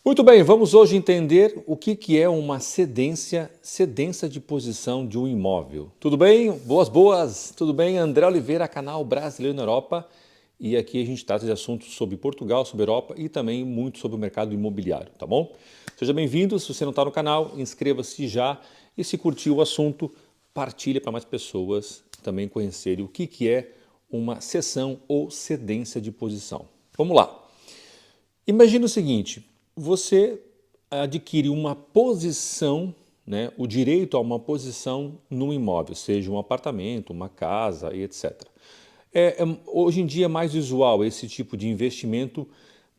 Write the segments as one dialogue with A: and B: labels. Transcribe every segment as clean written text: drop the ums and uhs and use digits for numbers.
A: Muito bem, vamos hoje entender o que é uma cedência de posição de um imóvel. Tudo bem? Boas, tudo bem? André Oliveira, canal Brasileiro na Europa. E aqui a gente trata de assuntos sobre Portugal, sobre Europa e também muito sobre o mercado imobiliário, tá bom? Seja bem-vindo, se você não está no canal, inscreva-se já e se curtiu o assunto, partilhe para mais pessoas também conhecerem o que é uma cessão ou cedência de posição. Vamos lá. Imagina o seguinte, você adquire uma posição, né, o direito a uma posição num imóvel, seja um apartamento, uma casa e etc. Hoje em dia é mais usual esse tipo de investimento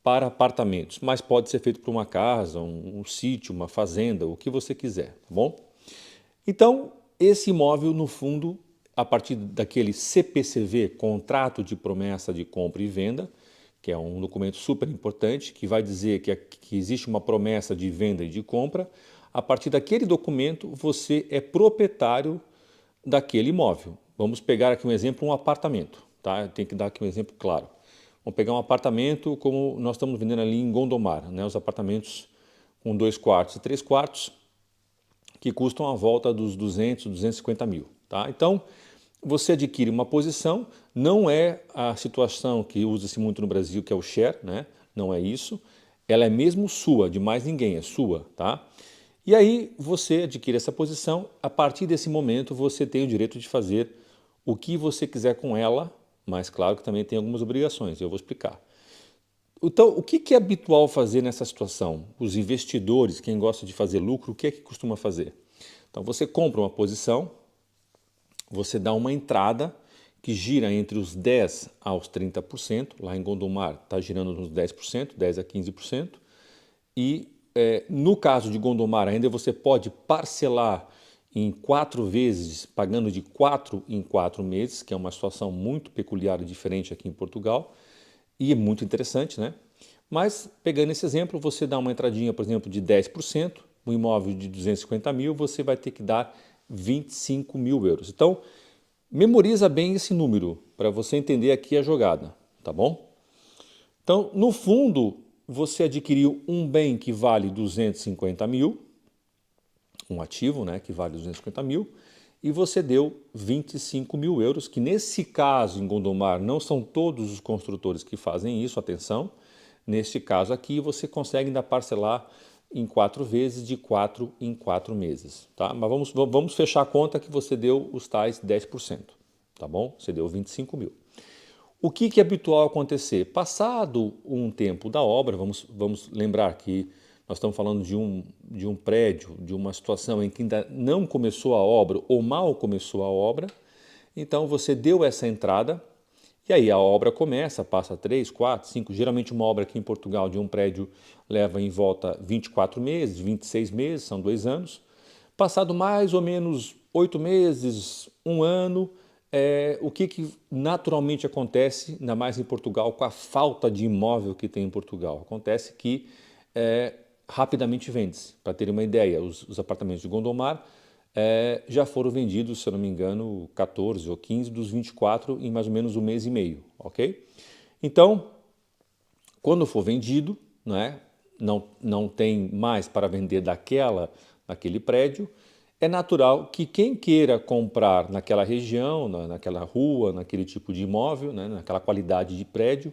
A: para apartamentos, mas pode ser feito para uma casa, um sítio, uma fazenda, o que você quiser, tá bom? Então, esse imóvel, no fundo, a partir daquele CPCV, Contrato de Promessa de Compra e Venda, que é um documento super importante, que vai dizer que existe uma promessa de venda e de compra, a partir daquele documento você é proprietário daquele imóvel. Vamos pegar aqui um exemplo, um apartamento, tá? Tem que dar aqui um exemplo claro. Vamos pegar um apartamento como nós estamos vendendo ali em Gondomar, né? Os apartamentos com 2 quartos e 3 quartos, que custam a volta dos 200, 250 mil. Tá? Então, você adquire uma posição, não é a situação que usa-se muito no Brasil, que é o share, né? Não é isso. Ela é mesmo sua, de mais ninguém, é sua. Tá? E aí você adquire essa posição, a partir desse momento você tem o direito de fazer o que você quiser com ela, mas claro que também tem algumas obrigações, eu vou explicar. Então, o que é habitual fazer nessa situação? Os investidores, quem gosta de fazer lucro, o que é que costuma fazer? Então, você compra uma posição, você dá uma entrada que gira entre os 10% aos 30%, lá em Gondomar está girando nos 10%, 10% a 15%, e no caso de Gondomar ainda você pode parcelar em 4 vezes, pagando de 4 em 4 meses, que é uma situação muito peculiar e diferente aqui em Portugal, e é muito interessante, né? Mas, pegando esse exemplo, você dá uma entradinha, por exemplo, de 10%, um imóvel de 250 mil, você vai ter que dar 25 mil euros. Então, memoriza bem esse número para você entender aqui a jogada, tá bom? Então, no fundo, você adquiriu um bem que vale 250 mil, um ativo, né, que vale 250 mil, e você deu 25 mil euros, que nesse caso em Gondomar não são todos os construtores que fazem isso, atenção. Neste caso aqui você consegue ainda parcelar em 4 vezes, de 4 em 4 meses. Tá? Mas vamos fechar a conta que você deu os tais 10%, tá bom? Você deu 25 mil. O que é habitual acontecer? Passado um tempo da obra, vamos lembrar que nós estamos falando de um prédio, de uma situação em que ainda não começou a obra ou mal começou a obra, então você deu essa entrada e aí a obra começa, passa 3, 4, 5, geralmente uma obra aqui em Portugal de um prédio leva em volta 24 meses, 26 meses, são 2 anos. Passado mais ou menos 8 meses, um ano, o que naturalmente acontece, ainda mais em Portugal, com a falta de imóvel que tem em Portugal? Acontece que rapidamente vende-se. Para ter uma ideia, os apartamentos de Gondomar já foram vendidos, se eu não me engano, 14 ou 15 dos 24 em mais ou menos um mês e meio, ok? Então, quando for vendido, não tem mais para vender daquele prédio, é natural que quem queira comprar naquela região, naquela rua, naquele tipo de imóvel, né, naquela qualidade de prédio,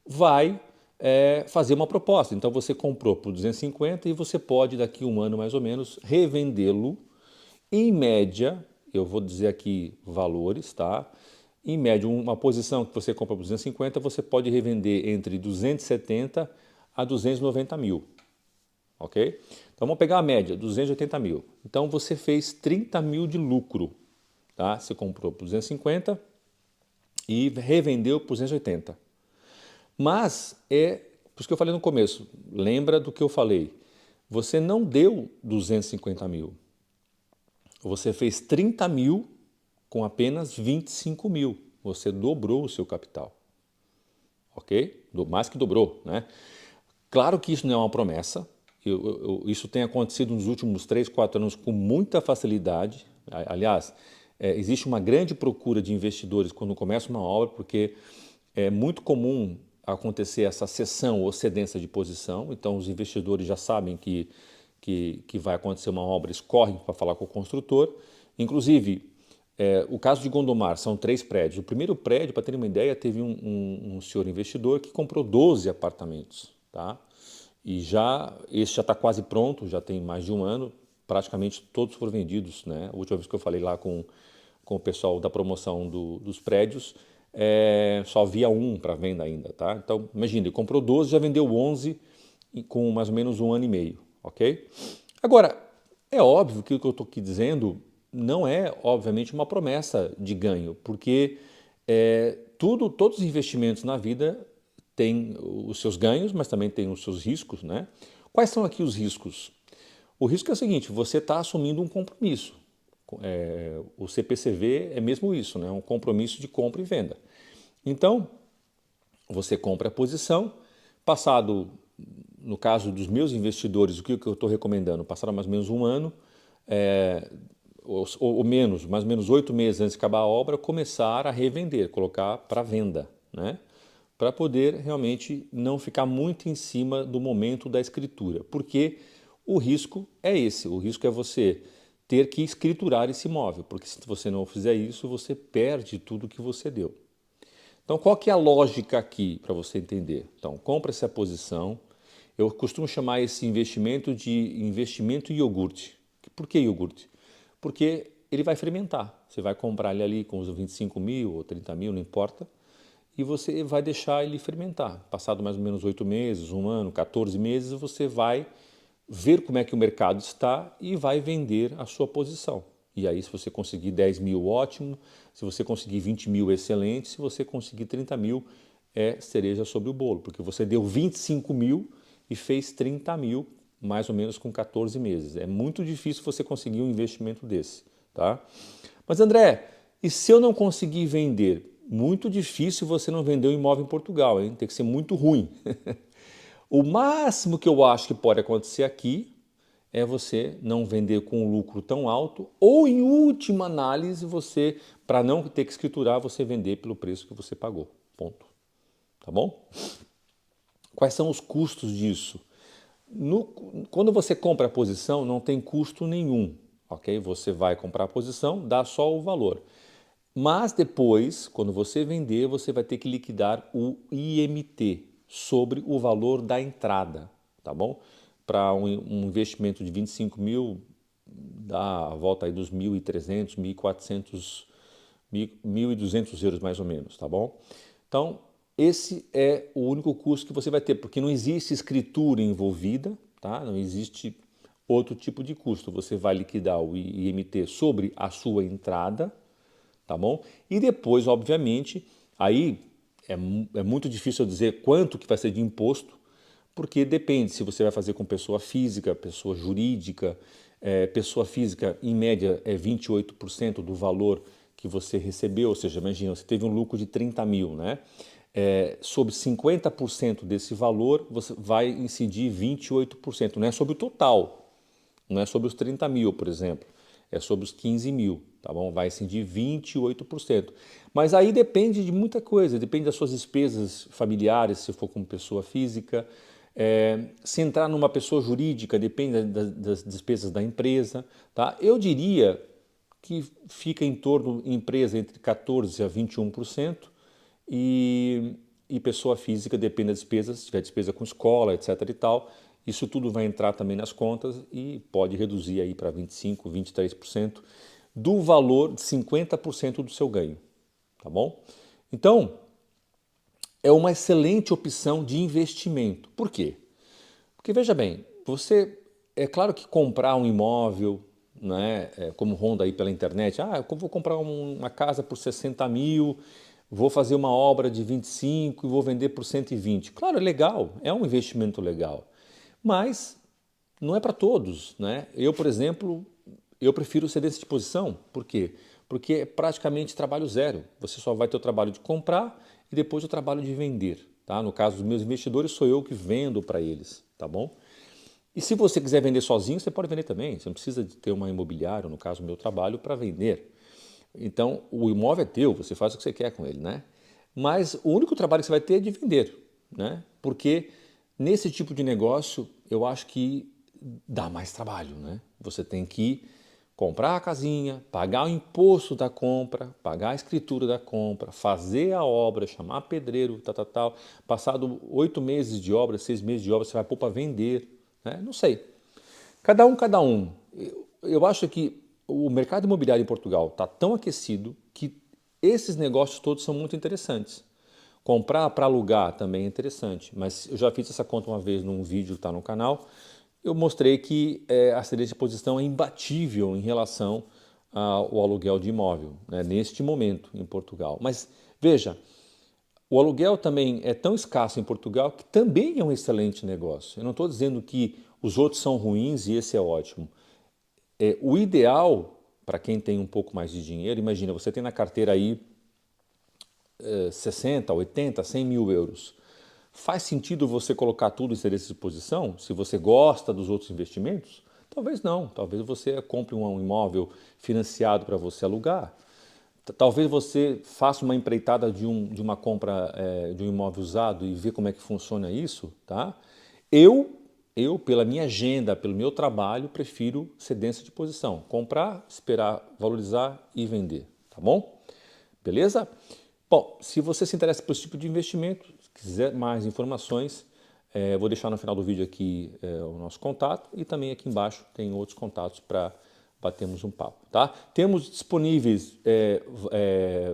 A: vai fazer uma proposta. Então você comprou por 250 e você pode, daqui a um ano mais ou menos, revendê-lo em média. Eu vou dizer aqui valores, tá? Em média, uma posição que você compra por 250, você pode revender entre 270 a 290 mil, ok? Então vamos pegar a média, 280 mil. Então você fez 30 mil de lucro, tá? Você comprou por 250 e revendeu por 280. Mas por isso que eu falei no começo, lembra do que eu falei, você não deu 250 mil, você fez 30 mil com apenas 25 mil, você dobrou o seu capital, ok? Mais que dobrou, né? Claro que isso não é uma promessa, isso tem acontecido nos últimos 3, 4 anos com muita facilidade. Aliás, existe uma grande procura de investidores quando começa uma obra, porque é muito comum acontecer essa cessão ou cedência de posição, então os investidores já sabem que vai acontecer uma obra, eles correm para falar com o construtor. Inclusive, o caso de Gondomar, são 3 prédios. O primeiro prédio, para terem uma ideia, teve um senhor investidor que comprou 12 apartamentos. Tá? E esse já está quase pronto, já tem mais de um ano, praticamente todos foram vendidos. Né? A última vez que eu falei lá com o pessoal da promoção dos prédios, só havia um para venda ainda. Tá? Então, imagina, ele comprou 12, já vendeu 11 com mais ou menos um ano e meio. Ok? Agora, é óbvio que o que eu estou aqui dizendo não é, obviamente, uma promessa de ganho, porque todos os investimentos na vida têm os seus ganhos, mas também têm os seus riscos, né? Quais são aqui os riscos? O risco é o seguinte, você está assumindo um compromisso. O CPCV é mesmo isso, né? Um compromisso de compra e venda. Então, você compra a posição, passado, no caso dos meus investidores, o que eu estou recomendando? Passaram mais ou menos um ano, ou menos, mais ou menos 8 meses antes de acabar a obra, começar a revender, colocar para venda, né? Para poder realmente não ficar muito em cima do momento da escritura, porque o risco é esse, o risco é você ter que escriturar esse imóvel, porque se você não fizer isso, você perde tudo que você deu. Então, qual que é a lógica aqui para você entender? Então, compra-se a posição. Eu costumo chamar esse investimento de investimento iogurte. Por que iogurte? Porque ele vai fermentar. Você vai comprar ele ali com uns 25 mil ou 30 mil, não importa, e você vai deixar ele fermentar. Passado mais ou menos 8 meses, um ano, 14 meses, você vai ver como é que o mercado está e vai vender a sua posição. E aí, se você conseguir 10 mil, ótimo. Se você conseguir 20 mil, excelente. Se você conseguir 30 mil, é cereja sobre o bolo, porque você deu 25 mil e fez 30 mil, mais ou menos com 14 meses. É muito difícil você conseguir um investimento desse. Tá? Mas, André, e se eu não conseguir vender? Muito difícil você não vender um imóvel em Portugal, hein? Tem que ser muito ruim. O máximo que eu acho que pode acontecer aqui é você não vender com um lucro tão alto ou, em última análise, você, para não ter que escriturar, você vender pelo preço que você pagou. Ponto. Tá bom? Quais são os custos disso? Quando você compra a posição, não tem custo nenhum. Ok? Você vai comprar a posição, dá só o valor. Mas depois, quando você vender, você vai ter que liquidar o IMT sobre o valor da entrada, tá bom? Para um investimento de 25 mil, dá a volta aí dos 1.300, 1.400, 1.200 euros mais ou menos, tá bom? Então, esse é o único custo que você vai ter, porque não existe escritura envolvida, tá? Não existe outro tipo de custo. Você vai liquidar o IMT sobre a sua entrada, tá bom? E depois, obviamente, aí é muito difícil eu dizer quanto que vai ser de imposto, porque depende se você vai fazer com pessoa física, pessoa jurídica. Pessoa física, em média, é 28% do valor que você recebeu, ou seja, imagina, você teve um lucro de 30 mil, né? Sobre 50% desse valor, você vai incidir 28%, não é sobre o total, não é sobre os 30 mil, por exemplo, é sobre os 15 mil, tá bom? Vai incidir 28%. Mas aí depende de muita coisa, depende das suas despesas familiares, se for como pessoa física. Se entrar numa pessoa jurídica, depende das despesas da empresa. Tá? Eu diria que fica em torno, empresa, entre 14% a 21%, e pessoa física depende das despesas, se tiver despesa com escola, etc. e tal, isso tudo vai entrar também nas contas e pode reduzir aí para 25%, 23% do valor de 50% do seu ganho, tá bom? Então, é uma excelente opção de investimento. Por quê? Porque veja bem, é claro que comprar um imóvel, né, como Honda aí pela internet, eu vou comprar uma casa por 60 mil, vou fazer uma obra de 25 e vou vender por 120. Claro, é legal, é um investimento legal, mas não é para todos, né? Eu, por exemplo, eu prefiro cedência de posição. Por quê? Porque é praticamente trabalho zero. Você só vai ter o trabalho de comprar e depois o trabalho de vender. Tá? No caso dos meus investidores, sou eu que vendo para eles, tá bom? E se você quiser vender sozinho, você pode vender também. Você não precisa de ter uma imobiliária, no caso do meu trabalho, para vender. Então, o imóvel é teu, você faz o que você quer com ele, né? Mas o único trabalho que você vai ter é de vender. né? Porque nesse tipo de negócio eu acho que dá mais trabalho, né? Você tem que comprar a casinha, pagar o imposto da compra, pagar a escritura da compra, fazer a obra, chamar pedreiro, tal. Passado 8 meses de obra, 6 meses de obra, você vai pôr para vender, né? Não sei. Cada um. Eu acho que o mercado imobiliário em Portugal está tão aquecido que esses negócios todos são muito interessantes. Comprar para alugar também é interessante, mas eu já fiz essa conta uma vez num vídeo que está no canal. Eu mostrei que a cedência de posição é imbatível em relação ao aluguel de imóvel, né, neste momento em Portugal. Mas veja, o aluguel também é tão escasso em Portugal que também é um excelente negócio. Eu não estou dizendo que os outros são ruins e esse é ótimo. O ideal, para quem tem um pouco mais de dinheiro, imagina, você tem na carteira aí 60, 80, 100 mil euros. Faz sentido você colocar tudo em cedência de posição? Se você gosta dos outros investimentos? Talvez não. Talvez você compre um imóvel financiado para você alugar. Talvez você faça uma empreitada de uma compra de um imóvel usado e ver como é que funciona isso, tá? Pela minha agenda, pelo meu trabalho, prefiro cedência de posição. Comprar, esperar valorizar e vender, tá bom? Beleza? Bom, se você se interessa por esse tipo de investimento, quiser mais informações, vou deixar no final do vídeo aqui o nosso contato e também aqui embaixo tem outros contatos para batermos um papo, tá? Temos disponíveis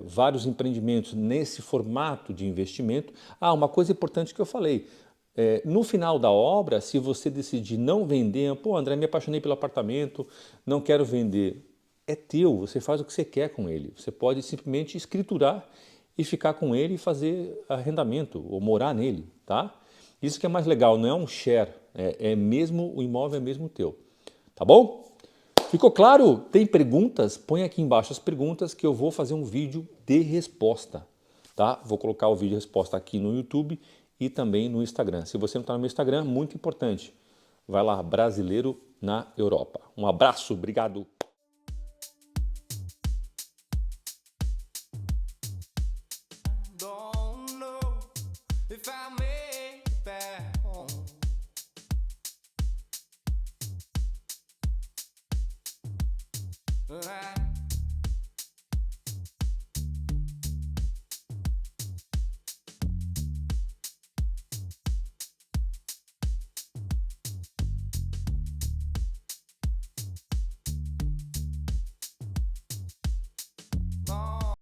A: vários empreendimentos nesse formato de investimento. Ah, uma coisa importante que eu falei, no final da obra, se você decidir não vender, pô, André, me apaixonei pelo apartamento, não quero vender, é teu, você faz o que você quer com ele. Você pode simplesmente escriturar e ficar com ele e fazer arrendamento ou morar nele, tá? Isso que é mais legal, não é um share, é mesmo o imóvel é mesmo teu, tá bom? Ficou claro? Tem perguntas? Põe aqui embaixo as perguntas que eu vou fazer um vídeo de resposta, tá? Vou colocar o vídeo de resposta aqui no YouTube e também no Instagram. Se você não está no meu Instagram, muito importante, vai lá, Brasileiro na Europa. Um abraço, obrigado.
B: Don't know if I made